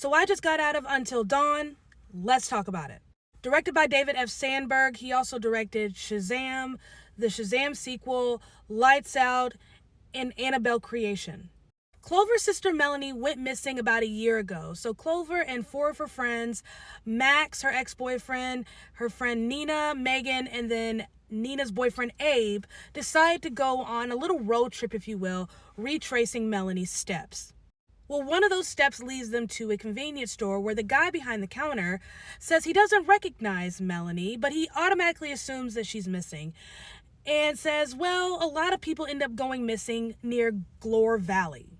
So I just got out of Until Dawn. Let's talk about it. Directed by David F. Sandberg, he also directed Shazam, the Shazam sequel, Lights Out, and Annabelle Creation. Clover's sister Melanie went missing about a year ago. So Clover and four of her friends, Max, her ex-boyfriend, her friend Nina, Megan, and then Nina's boyfriend Abe, decide to go on a little road trip, if you will, retracing Melanie's steps. Well, one of those steps leads them to a convenience store where the guy behind the counter says he doesn't recognize Melanie, but he automatically assumes that she's missing and says, well, a lot of people end up going missing near Glore Valley.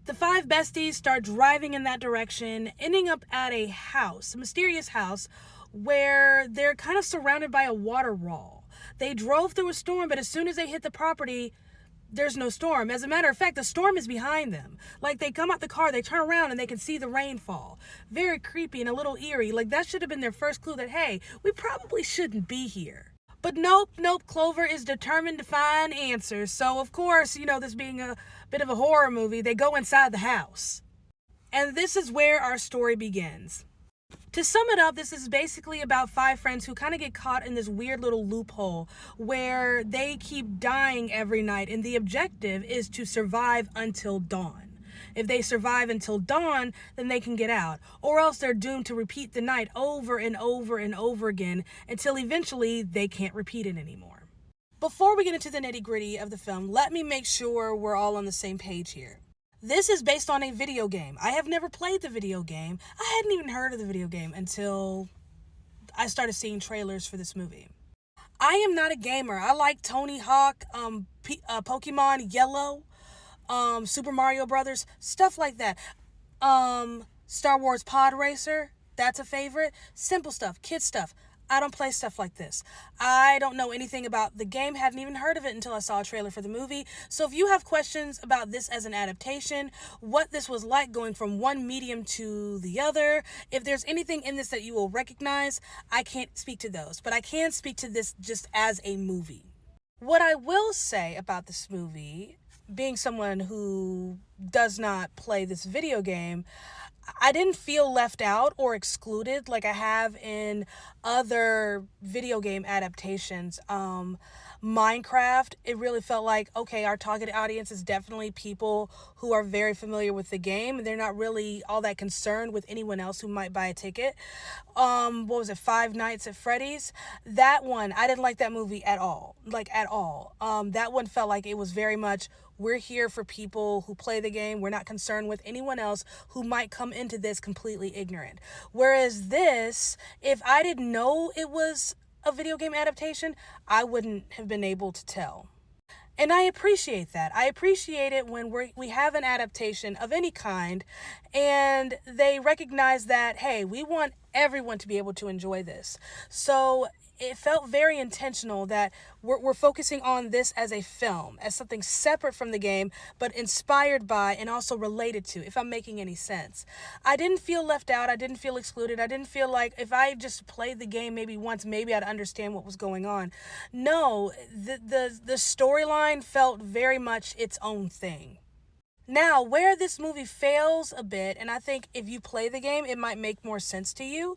The five besties start driving in that direction, ending up at a house, a mysterious house, where they're kind of surrounded by a water wall. They drove through a storm, but as soon as they hit the property, there's no storm. As a matter of fact, the storm is behind them. Like, they come out the car, they turn around, and they can see the rainfall. Very creepy and a little eerie. Like, that should have been their first clue that, hey, we probably shouldn't be here. But nope, Clover is determined to find answers. So, of course, this being a bit of a horror movie, they go inside the house. And this is where our story begins. To sum it up, this is basically about five friends who kind of get caught in this weird little loophole where they keep dying every night, and the objective is to survive until dawn. If they survive until dawn, then they can get out, or else they're doomed to repeat the night over and over and over again until eventually they can't repeat it anymore. Before we get into the nitty-gritty of the film, let me make sure we're all on the same page here. This is based on a video game. I have never played the video game. I hadn't even heard of the video game until I started seeing trailers for this movie. I am not a gamer. I like Tony Hawk, Pokemon Yellow, Super Mario Brothers, stuff like that. Star Wars Pod Racer, that's a favorite. Simple stuff, kid stuff. I don't play stuff like this. I don't know anything about the game, hadn't even heard of it until I saw a trailer for the movie. So if you have questions about this as an adaptation, what this was like going from one medium to the other, if there's anything in this that you will recognize, I can't speak to those. But I can speak to this just as a movie. What I will say about this movie, being someone who does not play this video game, I didn't feel left out or excluded like I have in other video game adaptations. Minecraft, it really felt like, okay, our target audience is definitely people who are very familiar with the game. They're not really all that concerned with anyone else who might buy a ticket. What was it, Five Nights at Freddy's? That one, I didn't like that movie at all. That one felt like it was very much, we're here for people who play the game. We're not concerned with anyone else who might come into this completely ignorant. Whereas this, if I didn't know it was a video game adaptation, I wouldn't have been able to tell. And I appreciate that. I appreciate it when we have an adaptation of any kind and they recognize that, hey, we want everyone to be able to enjoy this. So it felt very intentional that we're focusing on this as a film, as something separate from the game, but inspired by and also related to, if I'm making any sense. I didn't feel left out. I didn't feel excluded. I didn't feel like if I just played the game maybe once, maybe I'd understand what was going on. No, the storyline felt very much its own thing. Now, where this movie fails a bit, and I think if you play the game, it might make more sense to you,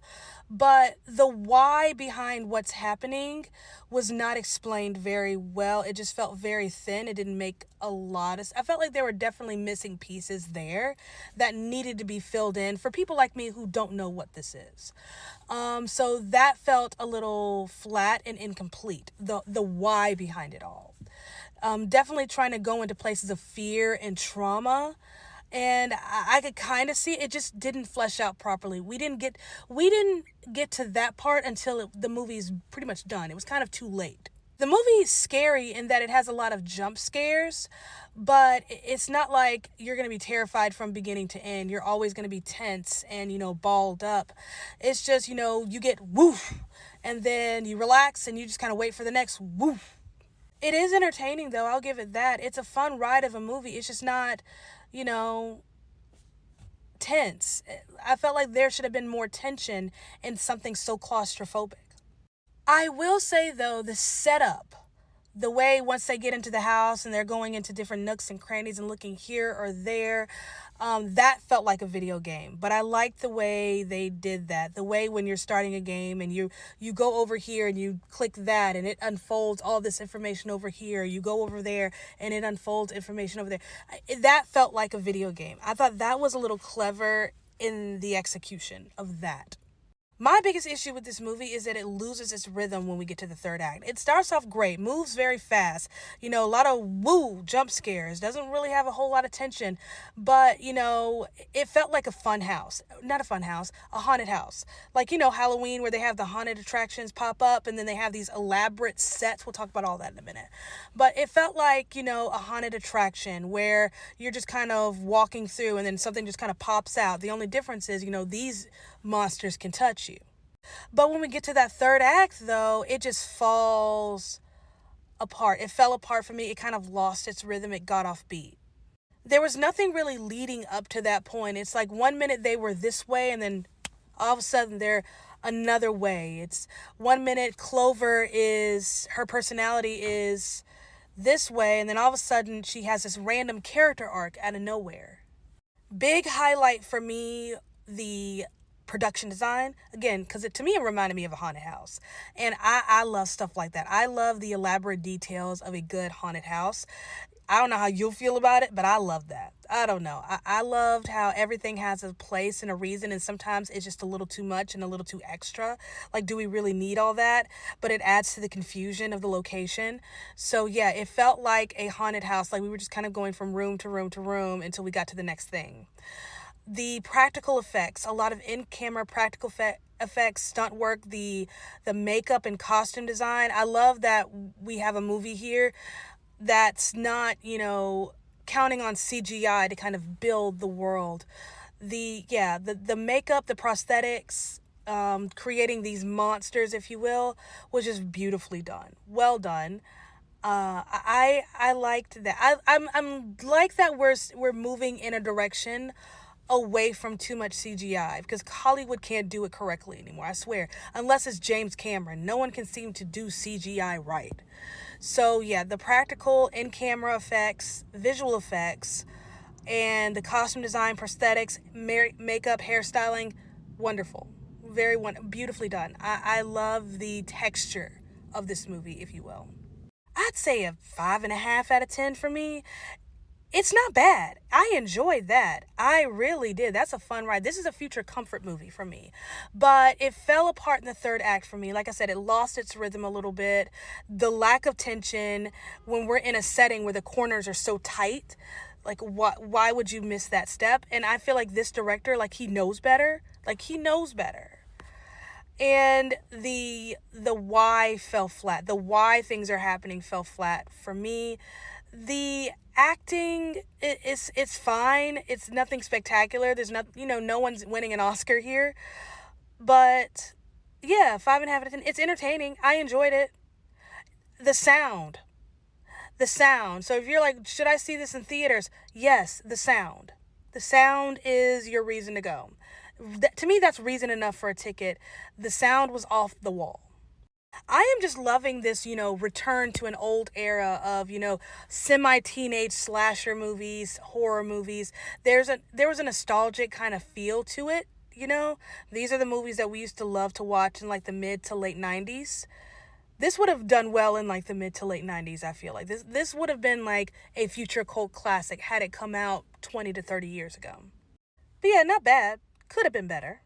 but the why behind what's happening was not explained very well. It just felt very thin. It didn't make a lot of... I felt like there were definitely missing pieces there that needed to be filled in for people like me who don't know what this is. So that felt a little flat and incomplete, the why behind it all. Definitely trying to go into places of fear and trauma, and I could kind of see it just didn't flesh out properly. We didn't get to that part until the movie's pretty much done. It was kind of too late. The movie is scary in that it has a lot of jump scares, but it's not like you're going to be terrified from beginning to end. You're always going to be tense and, balled up. It's just, you get woof, and then you relax and you just kind of wait for the next woof. It is entertaining, though. I'll give it that. It's a fun ride of a movie. It's just not, tense. I felt like there should have been more tension in something so claustrophobic. I will say, though, the setup, the way once they get into the house and they're going into different nooks and crannies and looking here or there, that felt like a video game. But I liked the way they did that. The way when you're starting a game and you go over here and you click that and it unfolds all this information over here. You go over there and it unfolds information over there. That felt like a video game. I thought that was a little clever in the execution of that. My biggest issue with this movie is that it loses its rhythm when we get to the third act. It starts off great, moves very fast, a lot of woo jump scares, doesn't really have a whole lot of tension, but, it felt like a fun house. Not a fun house, a haunted house. Like, Halloween where they have the haunted attractions pop up and then they have these elaborate sets. We'll talk about all that in a minute. But it felt like, a haunted attraction where you're just kind of walking through and then something just kind of pops out. The only difference is, these monsters can touch you. But when we get to that third act, though, it just falls apart. It fell apart for me. It kind of lost its rhythm. It got off beat. There was nothing really leading up to that point. It's like 1 minute they were this way and then all of a sudden they're another way. It's 1 minute her personality is this way and then all of a sudden she has this random character arc out of nowhere. Big highlight for me, the production design, again, because to me it reminded me of a haunted house, and I love stuff like that. I love the elaborate details of a good haunted house. I don't know how you'll feel about it, but I love that. I don't know. I loved how everything has a place and a reason, and sometimes it's just a little too much and a little too extra. Like, do we really need all that? But it adds to the confusion of the location. So yeah, it felt like a haunted house. Like we were just kind of going from room to room to room until we got to the next thing. The practical effects, a lot of in-camera practical effects, stunt work, the makeup and costume design. I love that we have a movie here that's not, counting on CGI to kind of build the world. The makeup, the prosthetics, creating these monsters, if you will, was just beautifully done. Well done. I liked that. I'm like that we're moving in a direction away from too much CGI because Hollywood can't do it correctly anymore. I swear, unless it's James Cameron, no one can seem to do CGI right. So yeah, the practical in-camera effects, visual effects, and the costume design, prosthetics, makeup, hairstyling, wonderful. Very beautifully done. I love the texture of this movie, if you will. I'd say a 5.5 out of 10 for me. It's not bad. I enjoyed that. I really did. That's a fun ride. This is a future comfort movie for me. But it fell apart in the third act for me. Like I said, it lost its rhythm a little bit. The lack of tension when we're in a setting where the corners are so tight. Like, why would you miss that step? And I feel like this director, like, he knows better. Like, he knows better. And the why fell flat. The why things are happening fell flat for me. The acting it's fine. It's nothing spectacular. There's not, no one's winning an Oscar here. But yeah, 5.5 out of 10. It's entertaining. I enjoyed it. The sound. So if you're like, should I see this in theaters? Yes, the sound. The sound is your reason to go. To me, that's reason enough for a ticket. The sound was off the wall. I am just loving this, return to an old era of, semi-teenage slasher movies, horror movies. There was a nostalgic kind of feel to it, These are the movies that we used to love to watch in like the mid to late 90s. This would have done well in like the mid to late 90s, I feel like. This would have been like a future cult classic had it come out 20 to 30 years ago. But yeah, not bad. Could have been better.